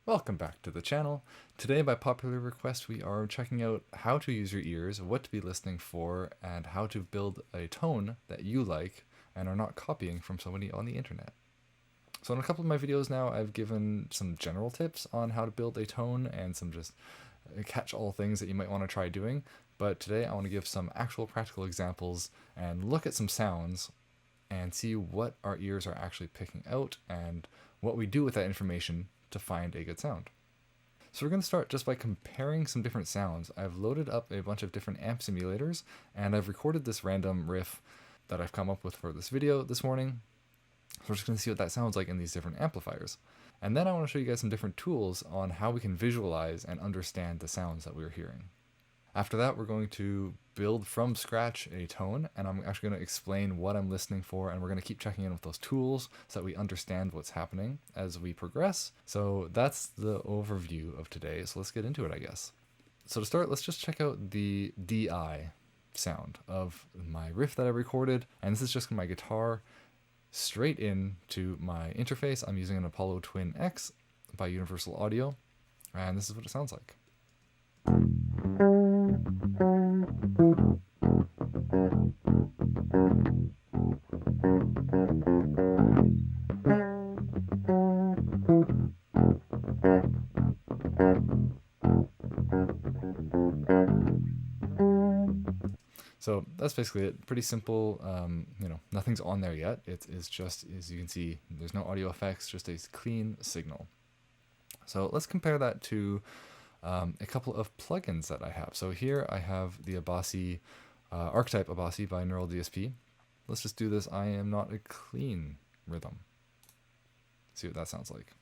Welcome back to the channel. Today, by popular request, we are checking out how to use your ears, what to be listening for, and how to build a tone that you like and are not copying from somebody on the internet. So in a couple of my videos now, I've given some general tips on how to build a tone and some just catch-all things that you might want to try doing. But today I want to give some actual practical examples and look at some sounds and see what our ears are actually picking out and what we do with that information to find a good sound. So we're going to start just by comparing some different sounds. I've loaded up a bunch of different amp simulators and I've recorded this random riff that I've come up with for this video this morning. So we're just going to see what that sounds like in these different amplifiers. And then I want to show you guys some different tools on how we can visualize and understand the sounds that we're hearing. After that, we're going to build from scratch a tone, and I'm actually going to explain what I'm listening for, and we're going to keep checking in with those tools so that we understand what's happening as we progress. So that's the overview of today, so let's get into it, I guess. So to start, let's just check out the DI sound of my riff that I recorded, and this is just my guitar straight into my interface. I'm using an Apollo Twin X by Universal Audio, and this is what it sounds like. So that's basically it. Pretty simple. Nothing's on there yet. It is just, as you can see, there's no audio effects, just a clean signal. So let's compare that to a couple of plugins that I have. So here I have the Abasi Archetype Abasi by Neural DSP. Let's just do this I am not a clean rhythm. See what that sounds like.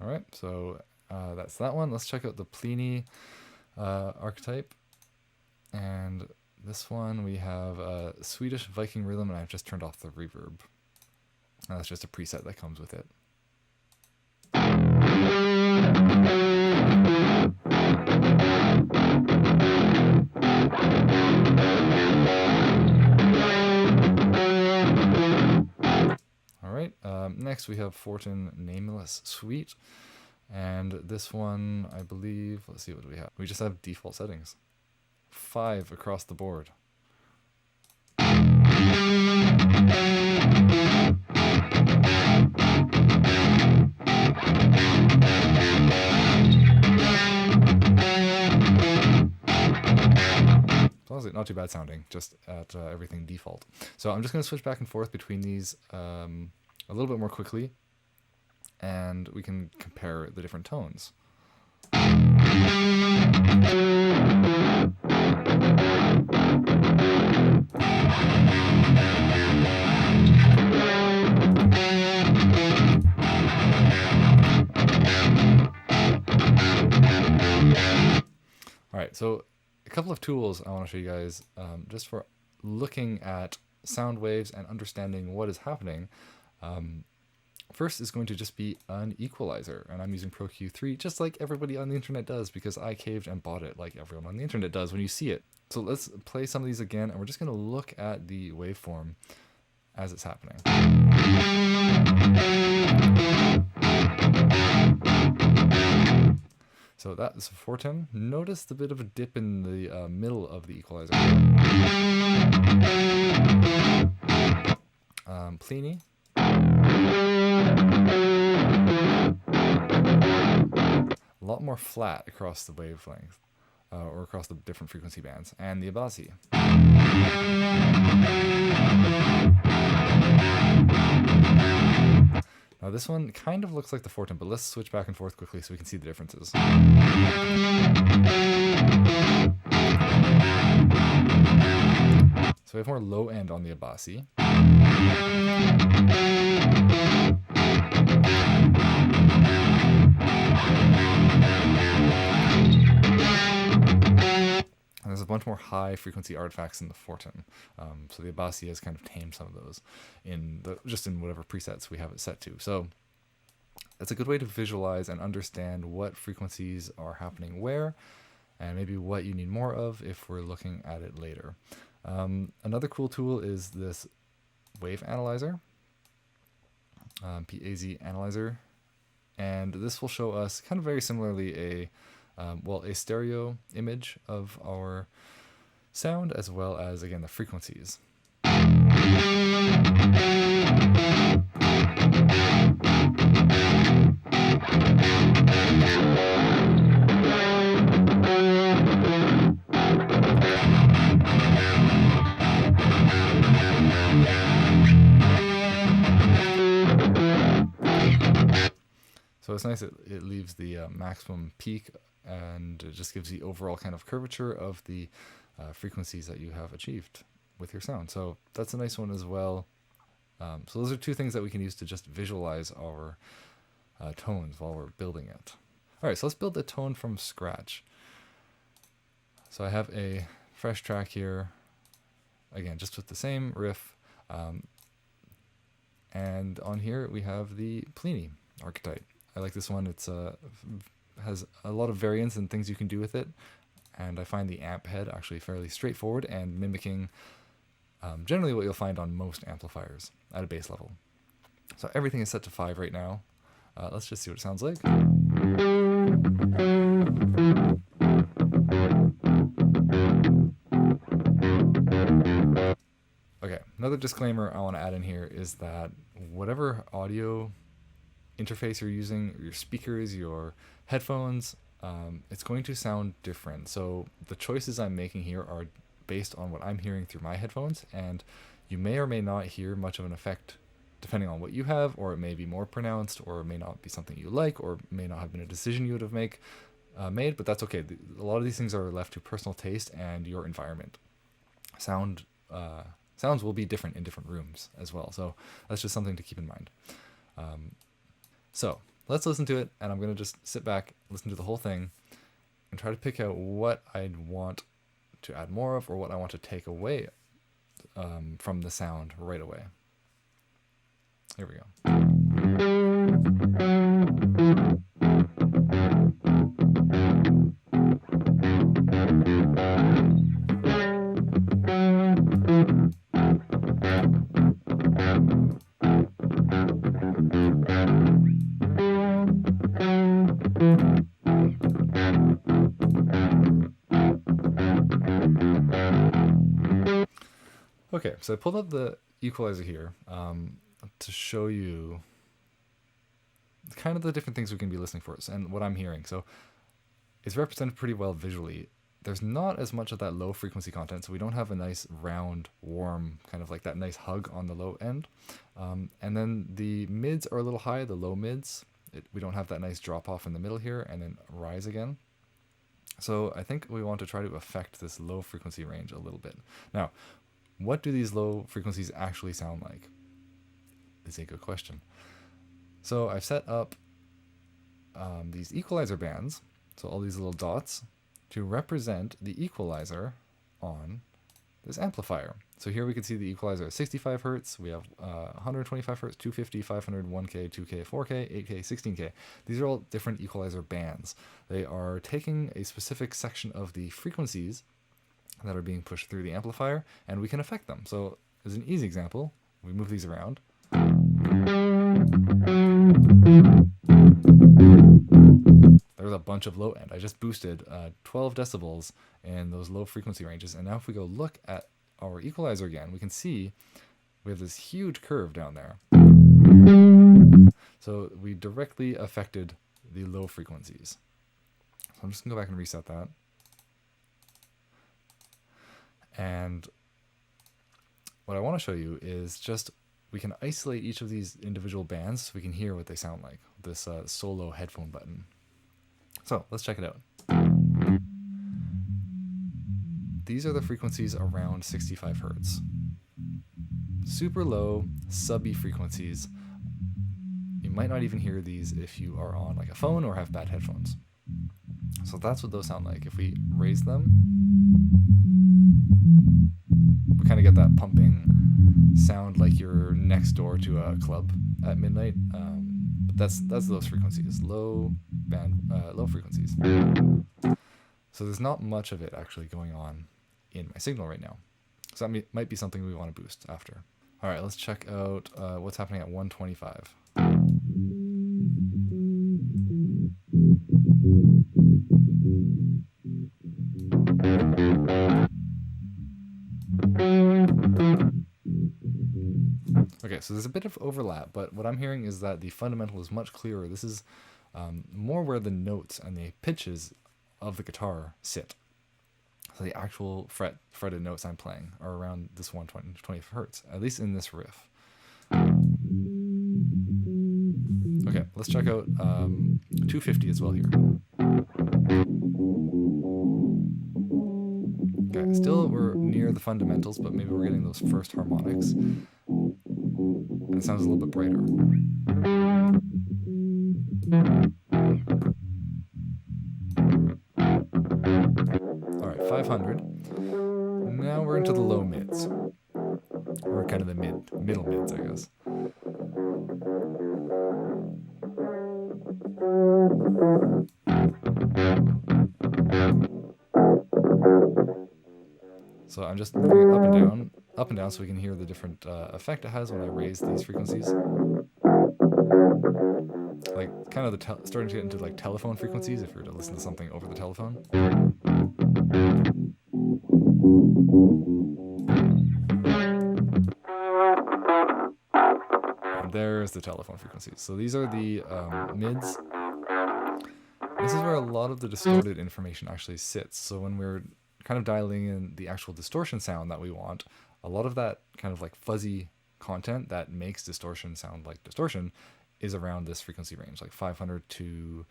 Alright, so that's that one. Let's check out the Plini archetype. And this one we have a Swedish Viking rhythm, and I've just turned off the reverb. That's just a preset that comes with it. Alright, next we have Fortin Nameless Suite, and this one, I believe, let's see, what do we have? We just have default settings. 5 across the board. Honestly, not too bad sounding, just at everything default. So I'm just going to switch back and forth between these a little bit more quickly, and we can compare the different tones. Alright, so a couple of tools I want to show you guys just for looking at sound waves and understanding what is happening. First is going to just be an equalizer, and I'm using Pro Q3 just like everybody on the internet does because I caved and bought it like everyone on the internet does when you see it. So let's play some of these again, and we're just going to look at the waveform as it's happening. So that's Fortin. Notice the bit of a dip in the middle of the equalizer. Plini. A lot more flat across the wavelength, or across the different frequency bands. And the Abasi. Now this one kind of looks like the Fortin, but let's switch back and forth quickly so we can see the differences. So we have more low end on the Abasi. And there's a bunch more high frequency artifacts in the Fortin. So the Abasi has kind of tamed some of those in just in whatever presets we have it set to. So it's a good way to visualize and understand what frequencies are happening where, and maybe what you need more of if we're looking at it later. Another cool tool is this wave analyzer, PAZ analyzer, and this will show us kind of very similarly a stereo image of our sound, as well as, again, the frequencies. So it's nice, it leaves the maximum peak, and it just gives the overall kind of curvature of the frequencies that you have achieved with your sound. So that's a nice one as well. So those are two things that we can use to just visualize our tones while we're building it. All right, so let's build a tone from scratch. So I have a fresh track here, again, just with the same riff. And on here we have the Plini archetype. I like this one. It's has a lot of variance and things you can do with it. And I find the amp head actually fairly straightforward and mimicking generally what you'll find on most amplifiers at a bass level. So everything is set to 5 right now. Let's just see what it sounds like. Okay, another disclaimer I want to add in here is that whatever audio interface you're using, your speakers, your headphones, it's going to sound different. So the choices I'm making here are based on what I'm hearing through my headphones, and you may or may not hear much of an effect depending on what you have, or it may be more pronounced, or it may not be something you like, or may not have been a decision you would have made, but that's okay. A lot of these things are left to personal taste and your environment. Sounds will be different in different rooms as well, so that's just something to keep in mind. So let's listen to it, and I'm going to just sit back, listen to the whole thing, and try to pick out what I'd want to add more of, or what I want to take away from the sound right away. Here we go. Okay, so I pulled up the equalizer here to show you kind of the different things we can be listening for and what I'm hearing. So it's represented pretty well visually. There's not as much of that low frequency content, so we don't have a nice round, warm, kind of like that nice hug on the low end. And then the mids are a little high, the low mids. We don't have that nice drop off in the middle here and then rise again. So I think we want to try to affect this low frequency range a little bit. Now, what do these low frequencies actually sound like? Is a good question. So I've set up these equalizer bands, so all these little dots, to represent the equalizer on this amplifier. So here we can see the equalizer at 65 hertz. We have 125 hertz, 250, 500, 1K, 2K, 4K, 8K, 16K. These are all different equalizer bands. They are taking a specific section of the frequencies that are being pushed through the amplifier, and we can affect them. So as an easy example, we move these around. There's a bunch of low end. I just boosted 12 decibels in those low frequency ranges. And now if we go look at our equalizer again, we can see we have this huge curve down there. So we directly affected the low frequencies. So I'm just gonna go back and reset that. And what I want to show you is just, we can isolate each of these individual bands so we can hear what they sound like. This solo headphone button. So let's check it out. These are the frequencies around 65 hertz. Super low, subby frequencies. You might not even hear these if you are on like a phone or have bad headphones. So that's what those sound like. If we raise them, we kind of get that pumping sound like you're next door to a club at midnight. that's those frequencies, low frequencies. So there's not much of it actually going on in my signal right now. So that might be something we want to boost after. All right, let's check out what's happening at 125. Okay, so there's a bit of overlap, but what I'm hearing is that the fundamental is much clearer. This is more where the notes and the pitches of the guitar sit. So the actual fretted notes I'm playing are around this 120 hertz, at least in this riff. Okay, let's check out 250 as well here. Okay, still we're near the fundamentals, but maybe we're getting those first harmonics. And it sounds a little bit brighter. All right, 500. Now we're into the low mids. Or kind of the middle mids, I guess. So I'm just moving it up and down so we can hear the different effect it has when I raise these frequencies. Like kind of starting to get into like telephone frequencies if you were to listen to something over the telephone. And there's the telephone frequencies. So these are the mids. This is where a lot of the distorted information actually sits. So when we're kind of dialing in the actual distortion sound that we want, a lot of that kind of like fuzzy content that makes distortion sound like distortion is around this frequency range, like 500 to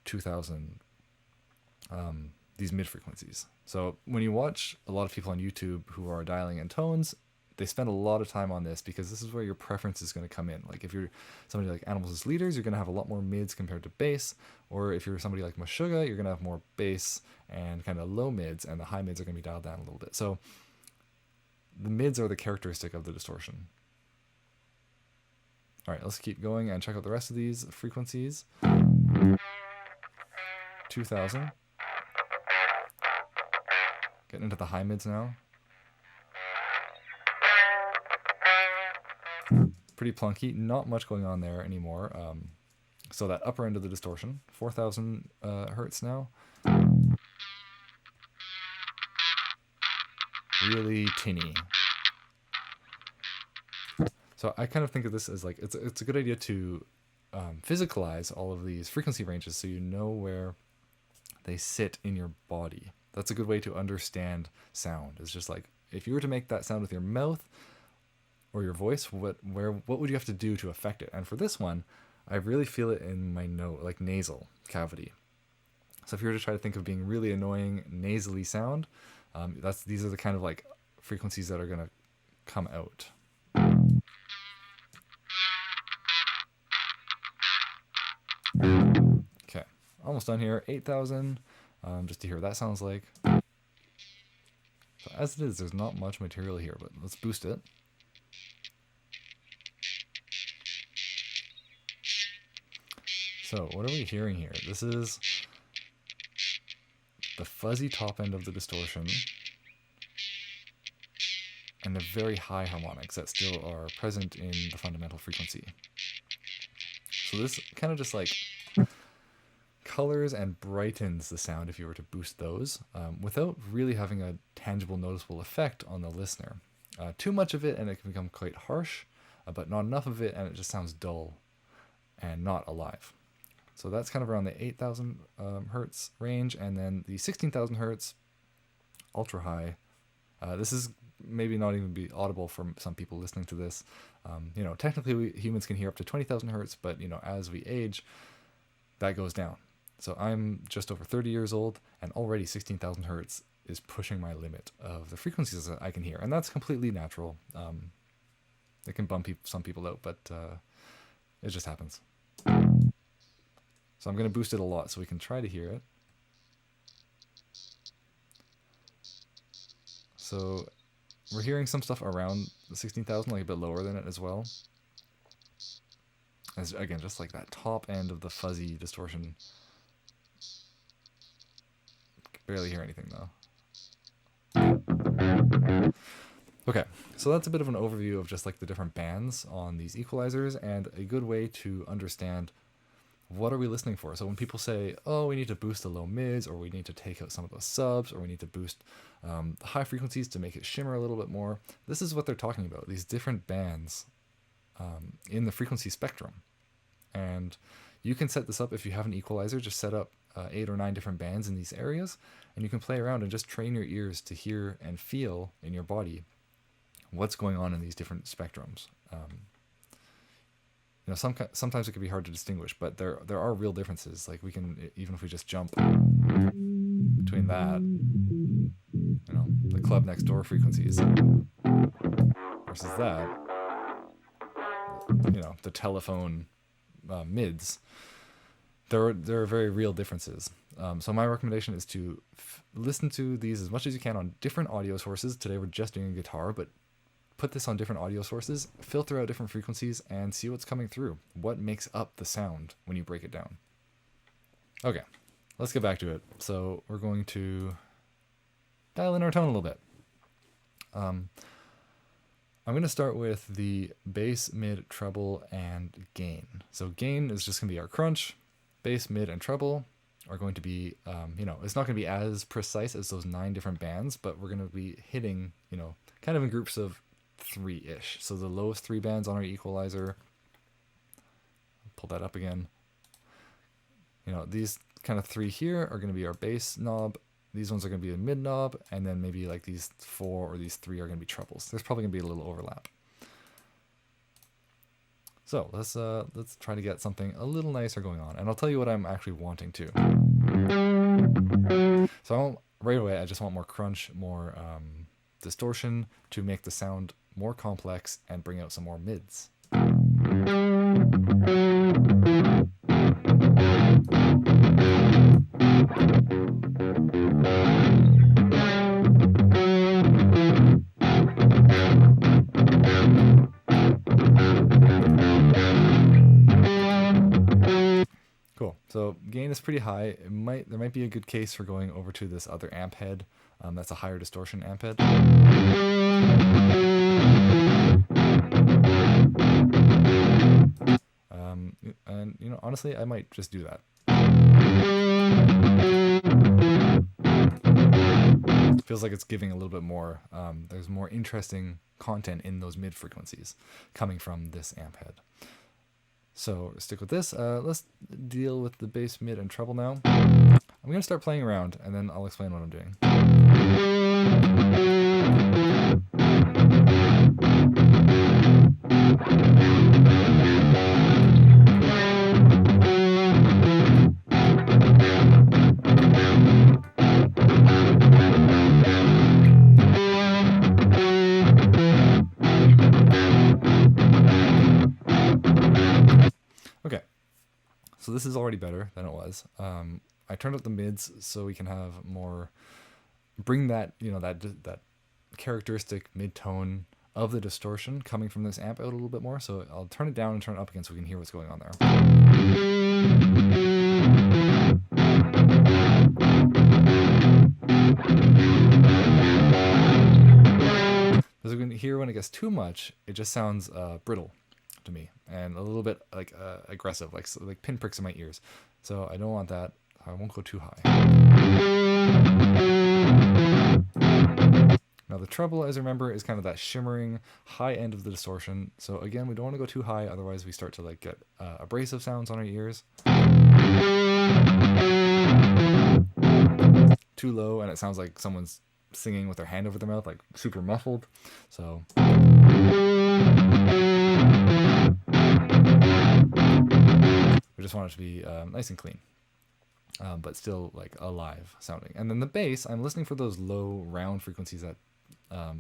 2000, these mid frequencies. So when you watch a lot of people on YouTube who are dialing in tones, they spend a lot of time on this because this is where your preference is going to come in. Like if you're somebody like Animals as Leaders, you're going to have a lot more mids compared to bass. Or if you're somebody like Meshuggah, you're going to have more bass and kind of low mids, and the high mids are going to be dialed down a little bit. So the mids are the characteristic of the distortion. All right, let's keep going and check out the rest of these frequencies. 2000. Getting into the high mids now. Pretty plunky, not much going on there anymore. So that upper end of the distortion, 4000 hertz now. Really tinny. So I kind of think of this as like, it's a good idea to physicalize all of these frequency ranges so you know where they sit in your body. That's a good way to understand sound. It's just like, if you were to make that sound with your mouth or your voice, what would you have to do to affect it? And for this one, I really feel it in my like nasal cavity. So if you were to try to think of being really annoying nasally sound, these are the kind of like frequencies that are going to come out. Okay, almost done here. 8,000, just to hear what that sounds like. So as it is, there's not much material here, but let's boost it. So what are we hearing here? This is the fuzzy top end of the distortion and the very high harmonics that still are present in the fundamental frequency. So this kind of just like colors and brightens the sound if you were to boost those without really having a tangible, noticeable effect on the listener. Too much of it and it can become quite harsh, but not enough of it and it just sounds dull and not alive. So that's kind of around the 8,000 hertz range, and then the 16,000 hertz, ultra high. This is maybe not even be audible for some people listening to this. Technically humans can hear up to 20,000 hertz, but as we age, that goes down. So I'm just over 30 years old, and already 16,000 hertz is pushing my limit of the frequencies that I can hear, and that's completely natural. It can bum some people out, but it just happens. So I'm going to boost it a lot so we can try to hear it. So we're hearing some stuff around the 16,000, like a bit lower than it as well. As again, just like that top end of the fuzzy distortion. Barely hear anything though. Okay, so that's a bit of an overview of just like the different bands on these equalizers, and a good way to understand what are we listening for. So when people say, oh, we need to boost the low mids, or we need to take out some of the subs, or we need to boost the high frequencies to make it shimmer a little bit more, this is what they're talking about, these different bands in the frequency spectrum. And you can set this up if you have an equalizer, just set up 8 or 9 different bands in these areas, and you can play around and just train your ears to hear and feel in your body what's going on in these different spectrums. You know, sometimes it can be hard to distinguish, but there are real differences. Like we can, even if we just jump between that, you know, the club next door frequencies versus that, you know, the telephone mids, there are very real differences. So my recommendation is to listen to these as much as you can on different audio sources. Today we're just doing a guitar, but put this on different audio sources, filter out different frequencies, and see what's coming through. What makes up the sound when you break it down. Okay, let's get back to it. So we're going to dial in our tone a little bit. I'm going to start with the bass, mid, treble, and gain. So gain is just going to be our crunch. Bass, mid, and treble are going to be, you know, it's not going to be as precise as those 9 different bands, but we're going to be hitting, you know, kind of in groups of 3-ish. So the lowest 3 bands on our equalizer, pull that up again. You know, these kind of 3 here are going to be our bass knob. These ones are going to be a mid knob, and then maybe like these 4 or these 3 are going to be trebles. There's probably going to be a little overlap. So let's try to get something a little nicer going on, and I'll tell you what I'm actually wanting to. So right away, I just want more crunch, more distortion to make the sound more complex and bring out some more mids. Cool. So gain is pretty high. There might be a good case for going over to this other amp head. That's a higher distortion amp head. And you know, honestly, I might just do that. Feels like it's giving a little bit more. There's more interesting content in those mid frequencies coming from this amp head. So stick with this. Let's deal with the bass, mid, and treble now. I'm going to start playing around, and then I'll explain what I'm doing. Okay, so this is already better than it was. I turned up the mids so we can have more, bring that, you know, that characteristic mid tone of the distortion coming from this amp out a little bit more. So I'll turn it down and turn it up again so we can hear what's going on there. As we can hear, when it gets too much, it just sounds brittle to me and a little bit like aggressive, like pinpricks in my ears. So I don't want that. I won't go too high. Now the treble, as I remember, is kind of that shimmering high end of the distortion. So again, we don't want to go too high, otherwise we start to like get abrasive sounds on our ears. Too low, and it sounds like someone's singing with their hand over their mouth, like super muffled. So we just want it to be nice and clean. But still like alive sounding. And then the bass, I'm listening for those low round frequencies that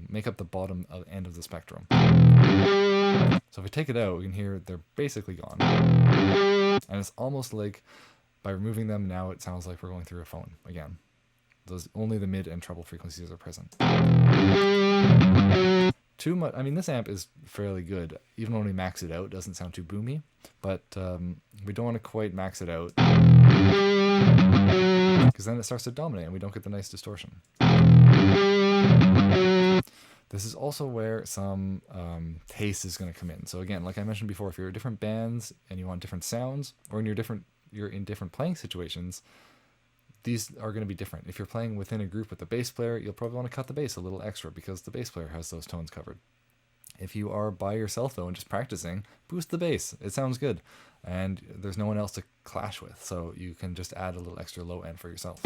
make up the bottom end of the spectrum. So if we take it out, we can hear they're basically gone. And it's almost like by removing them now, it sounds like we're going through a phone again. Only the mid and treble frequencies are present. too much. I mean, this amp is fairly good. Even when we max it out, it doesn't sound too boomy. But we don't want to quite max it out, because then it starts to dominate and we don't get the nice distortion. This is also where some taste is going to come in. So again, like I mentioned before, if you're in different bands and you want different sounds, or you're in different playing situations, these are going to be different. If you're playing within a group with the bass player, you'll probably want to cut the bass a little extra because the bass player has those tones covered. If you are by yourself though and just practicing, boost the bass. It sounds good. And there's no one else to clash with, so you can just add a little extra low end for yourself.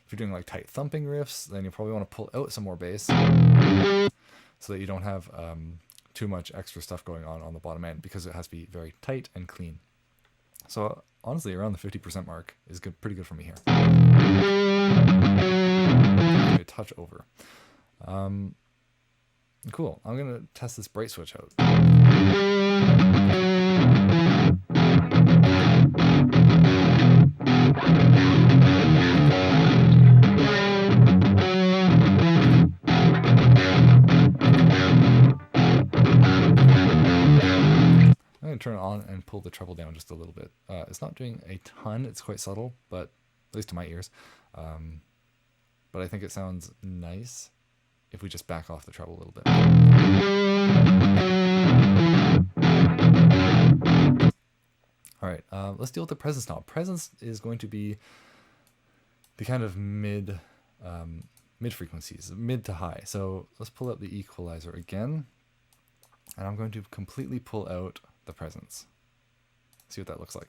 If you're doing like tight thumping riffs, then you probably want to pull out some more bass so that you don't have too much extra stuff going on the bottom end, because it has to be very tight and clean. So honestly, around the 50% mark is good, pretty good for me here. A touch over. Cool. I'm gonna test this bright switch out. I'm going to turn it on and pull the treble down just a little bit. It's not doing a ton, it's quite subtle, but at least to my ears. But I think it sounds nice if we just back off the treble a little bit. Alright, let's deal with the presence knob. Presence is going to be the kind of mid frequencies, mid to high. So let's pull up the equalizer again, and I'm going to completely pull out the presence. See what that looks like.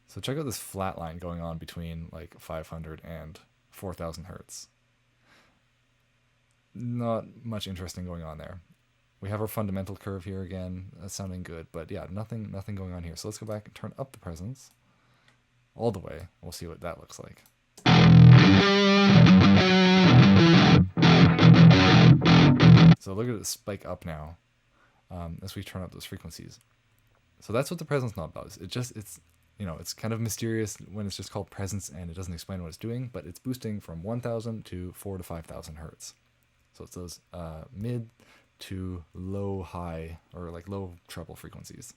So check out this flat line going on between like 500 and 4000 hertz. Not much interesting going on there. We have our fundamental curve here again. That's sounding good, but yeah, nothing going on here. So let's go back and turn up the presence all the way. We'll see what that looks like. So look at it spike up now as we turn up those frequencies. So that's what the presence knob does. It's kind of mysterious when it's just called presence and it doesn't explain what it's doing, but it's boosting from 1000 to 4,000 to 5,000 hertz. So it's those mid to low high, or like low treble frequencies.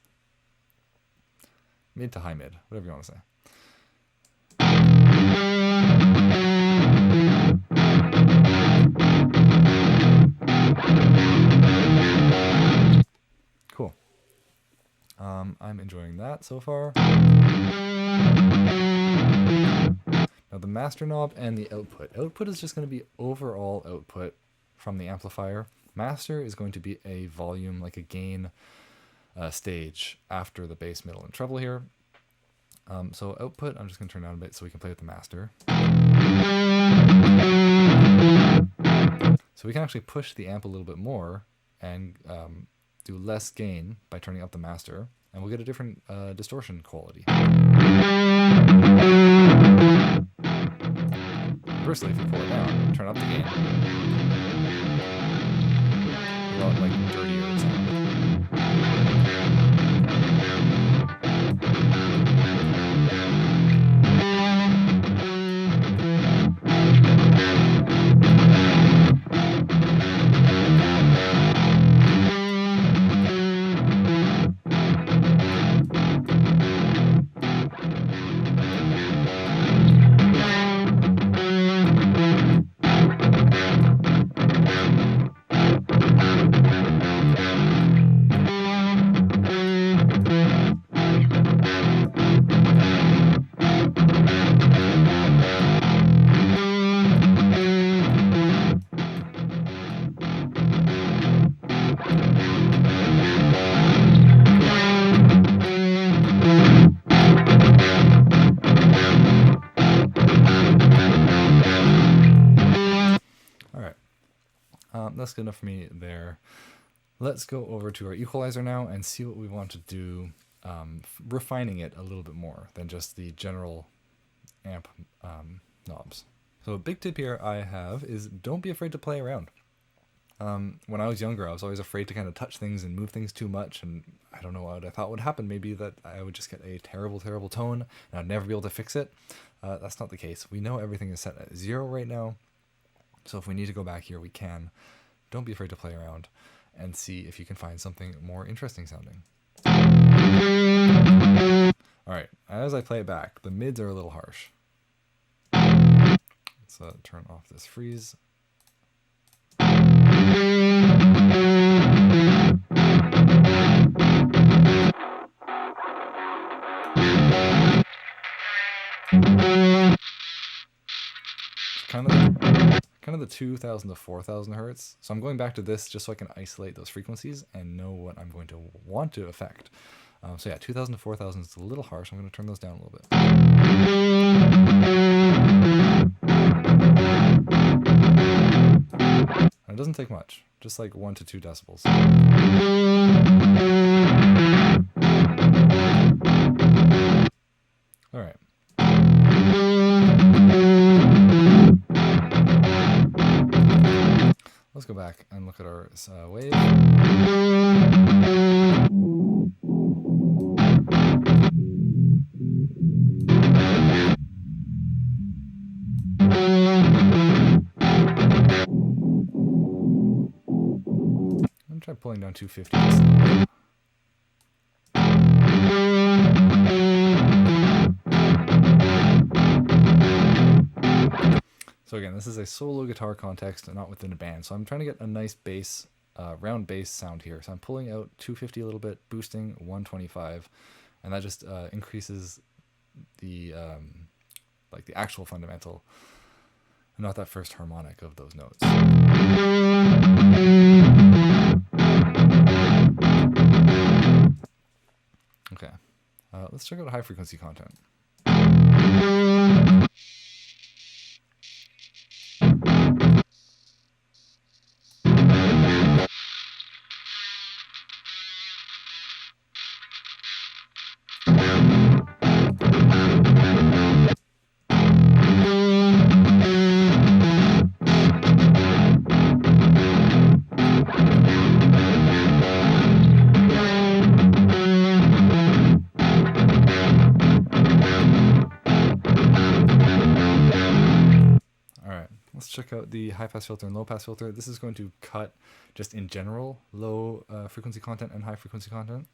Mid to high mid, whatever you want to say. Cool. I'm enjoying that so far. Now the master knob and the output. Output is just going to be overall output from the amplifier. Master is going to be a volume, like a gain stage after the bass, middle, and treble here. So output, I'm just going to turn down a bit so we can play with the master. So we can actually push the amp a little bit more and do less gain by turning up the master, and we'll get a different distortion quality. Conversely, if you pull it down, turn up the gain, a lot like dirtier sound. That's good enough for me there. Let's go over to our equalizer now and see what we want to do, refining it a little bit more than just the general amp knobs. So a big tip here I have is don't be afraid to play around. When I was younger, I was always afraid to kind of touch things and move things too much, and I don't know what I thought would happen. Maybe that I would just get a terrible, terrible tone, and I'd never be able to fix it. That's not the case. We know everything is set at 0 right now, so if we need to go back here, we can. Don't be afraid to play around and see if you can find something more interesting sounding. Alright, as I play it back, the mids are a little harsh. Let's turn off this freeze. Kind of the 2000 to 4000 hertz. So I'm going back to this just so I can isolate those frequencies and know what I'm going to want to affect. So yeah, 2000 to 4000 is a little harsh. I'm going to turn those down a little bit. And it doesn't take much, just like 1 to 2 decibels. All right. Let's go back and look at our wave. I'm going to try pulling down 250. So again, this is a solo guitar context and not within a band. So I'm trying to get a nice bass, round bass sound here. So I'm pulling out 250 a little bit, boosting 125, and that just increases the like the actual fundamental, and not that first harmonic of those notes. Okay, let's check out high frequency content. Let's check out the high pass filter and low pass filter. This is going to cut just in general low frequency content and high frequency content.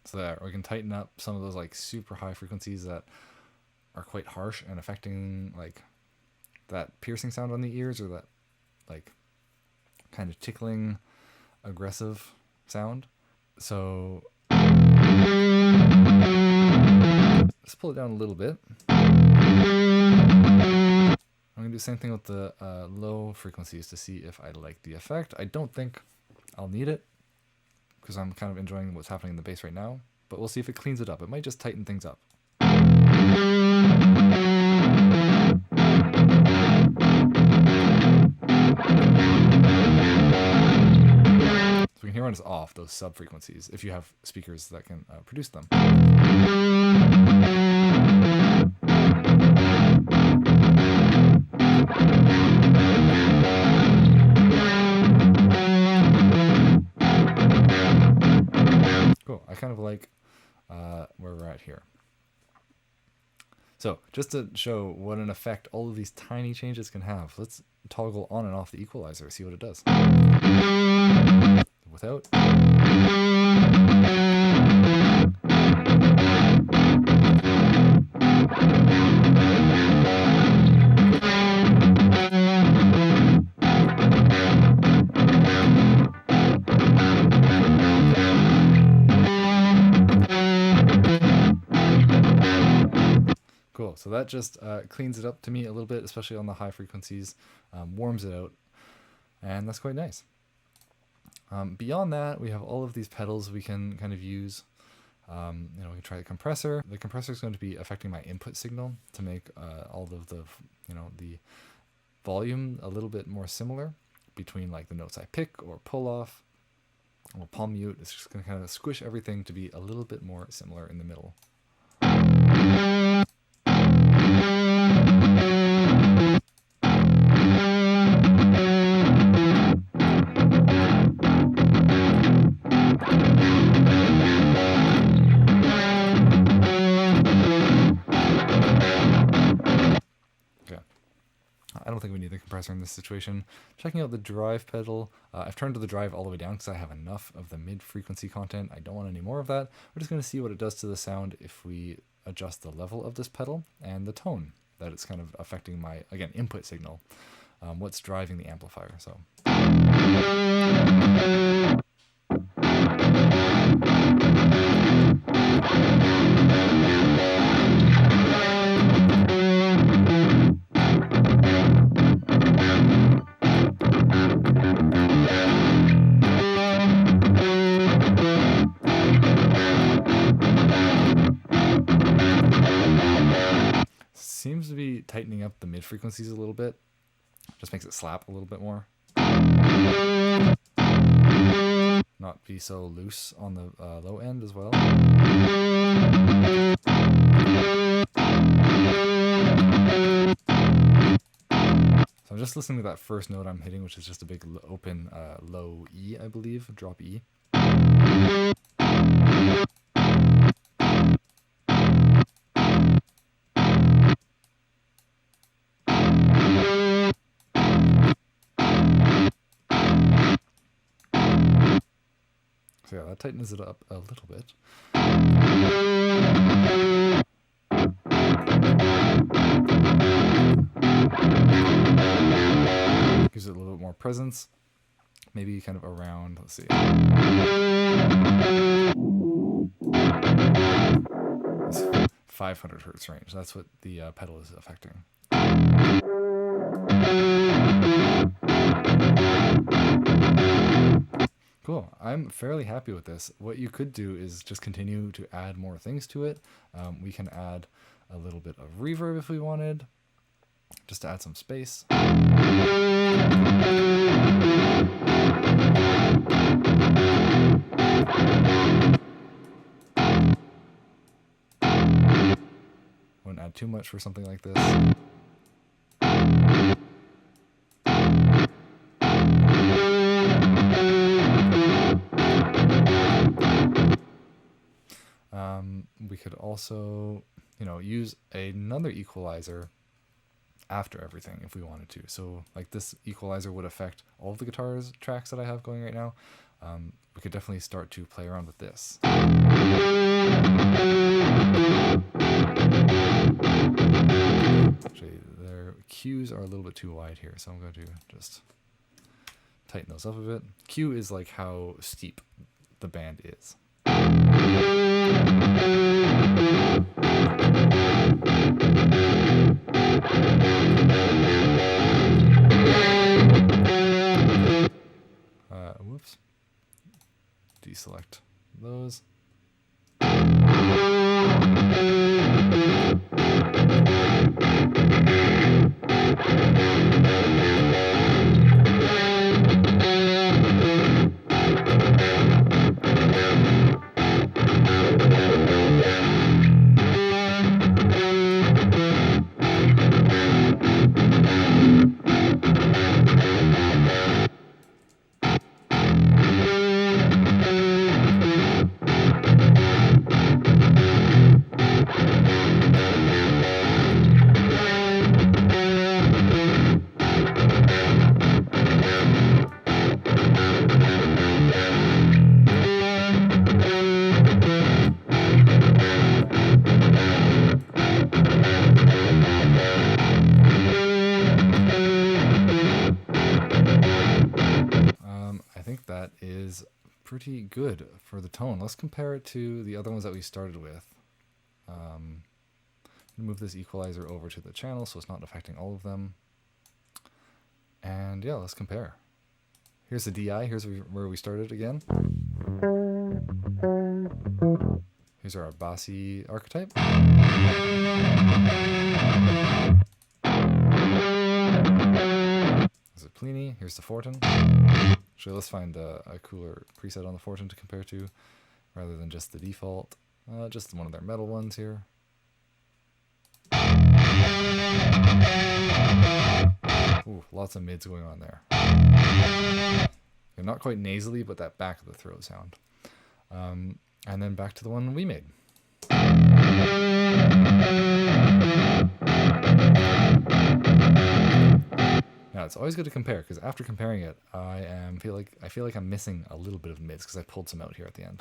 So that we can tighten up some of those like super high frequencies that are quite harsh and affecting like that piercing sound on the ears, or that like kind of tickling aggressive sound. So let's pull it down a little bit. I'm going to do the same thing with the low frequencies to see if I like the effect. I don't think I'll need it because I'm kind of enjoying what's happening in the bass right now, but we'll see if it cleans it up. It might just tighten things up. So we can hear when it's off, those sub frequencies, if you have speakers that can produce them. Cool. I kind of like where we're at here. So just to show what an effect all of these tiny changes can have, let's toggle on and off the equalizer, see what it does. Without. Cool, so that just cleans it up to me a little bit, especially on the high frequencies, warms it out, and that's quite nice. Beyond that, we have all of these pedals we can kind of use. We can try the compressor. The compressor is going to be affecting my input signal to make all of the, the volume a little bit more similar between like the notes I pick or pull off or palm mute. It's just going to kind of squish everything to be a little bit more similar in the middle. compressor in this situation. Checking out the drive pedal. I've turned the drive all the way down because I have enough of the mid-frequency content. I don't want any more of that. We're just going to see what it does to the sound if we adjust the level of this pedal and the tone that it's kind of affecting my, again, input signal. What's driving the amplifier. So. Seems to be tightening up the mid frequencies a little bit. Just makes it slap a little bit more. Not be so loose on the low end as well. So I'm just listening to that first note I'm hitting, which is just a big open low E, I believe, drop E. So yeah, that tightens it up a little bit. Gives it a little bit more presence. Maybe kind of around, let's see. 500 hertz range. That's what the pedal is affecting. Cool. I'm fairly happy with this. What you could do is just continue to add more things to it. We can add a little bit of reverb if we wanted, just to add some space. Wouldn't add too much for something like this. We could also, use another equalizer after everything if we wanted to. So like this equalizer would affect all of the guitars tracks that I have going right now. We could definitely start to play around with this. Actually, their Qs are a little bit too wide here, so I'm going to just tighten those up a bit. Q is like how steep the band is. Whoops. Deselect those. That is pretty good for the tone. Let's compare it to the other ones that we started with. Move this equalizer over to the channel so it's not affecting all of them. And yeah, let's compare. Here's the DI. Here's where we started again. Here's our bassy archetype. There's a Plini. Here's the Fortin. Actually, let's find a cooler preset on the Fortin to compare to, rather than just the default. Just one of their metal ones here. Ooh, lots of mids going on there. They're not quite nasally, but that back of the throat sound. And then back to the one we made. Now it's always good to compare, because after comparing it, I feel like I'm missing a little bit of mids because I pulled some out here at the end.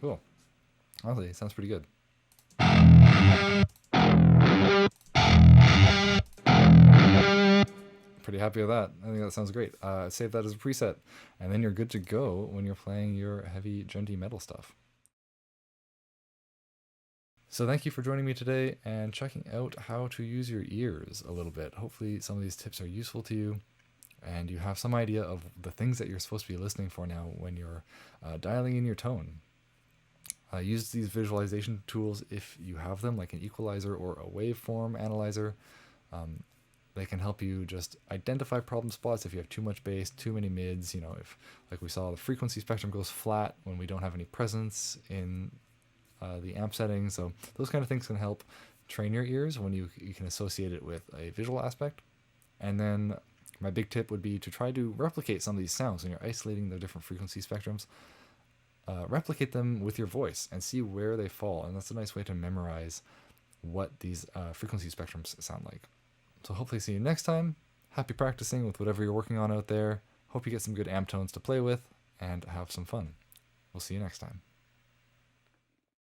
Cool. Honestly, it sounds pretty good. Pretty happy with that. I think that sounds great. Save that as a preset, and then you're good to go when you're playing your heavy, djenty metal stuff. So thank you for joining me today and checking out how to use your ears a little bit. Hopefully some of these tips are useful to you, and you have some idea of the things that you're supposed to be listening for now when you're dialing in your tone. Use these visualization tools if you have them, like an equalizer or a waveform analyzer. They can help you just identify problem spots if you have too much bass, too many mids. If, like we saw, the frequency spectrum goes flat when we don't have any presence in the amp settings. So those kind of things can help train your ears when you can associate it with a visual aspect. And then my big tip would be to try to replicate some of these sounds when you're isolating the different frequency spectrums. Replicate them with your voice and see where they fall. And that's a nice way to memorize what these frequency spectrums sound like. So hopefully see you next time. Happy practicing with whatever you're working on out there. Hope you get some good amp tones to play with and have some fun. We'll see you next time.